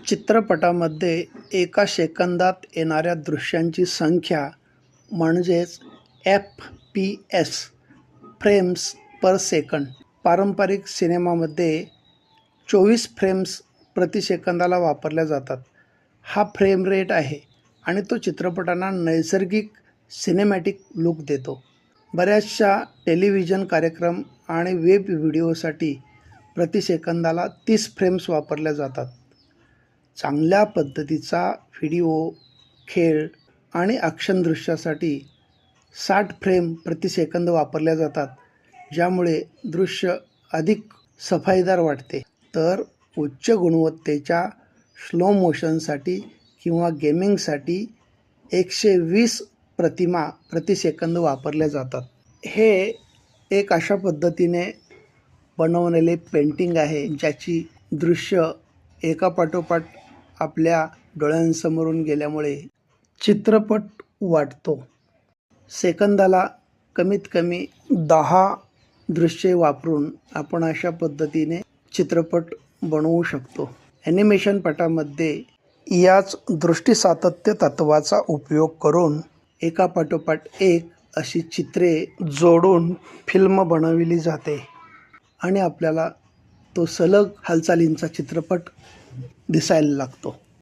चित्रपटामध्ये एका सेकंदात येणाऱ्या दृश्यांची संख्या म्हणजेच FPS फ्रेम्स पर सेकंड. पारंपरिक सिनेमामध्ये 24 फ्रेम्स प्रति सेकंदाला वापरल्या जातात. हा फ्रेम रेट आहे आणि तो चित्रपटांना नैसर्गिक सिनेमॅटिक लुक देतो. बऱ्याचशा टेलिव्हिजन कार्यक्रम आणि वेब व्हिडिओसाठी प्रति सेकंदाला 30 फ्रेम्स वापरल्या जातात. चांगल्या पद्धतीचा व्हिडिओ, खेळ आणि ॲक्शन दृश्यासाठी 60 फ्रेम प्रति सेकंद वापरल्या जातात, ज्यामुळे दृश्य अधिक सफाईदार वाटते. तर उच्च गुणवत्तेच्या स्लो मोशनसाठी किंवा गेमिंगसाठी 120 प्रतिमा प्रति सेकंद वापरल्या जातात. हे एक अशा पद्धतीने बनवलेले पेंटिंग आहे, ज्याची दृश्य एकापाठोपाठ आपल्या डोळ्यांसमोरून गेल्यामुळे चित्रपट वाटतो. सेकंदाला कमीत कमी 10 दृश्ये वापरून आपण अशा पद्धतीने चित्रपट बनवू शकतो. ॲनिमेशन पटामध्ये याच दृष्टी सातत्य तत्वाचा उपयोग करून एकापाठोपाठ एक अशी चित्रे जोडून फिल्म बनविली जाते आणि आपल्याला तो सलग हालचालींचा चित्रपट दिसायला लागतो.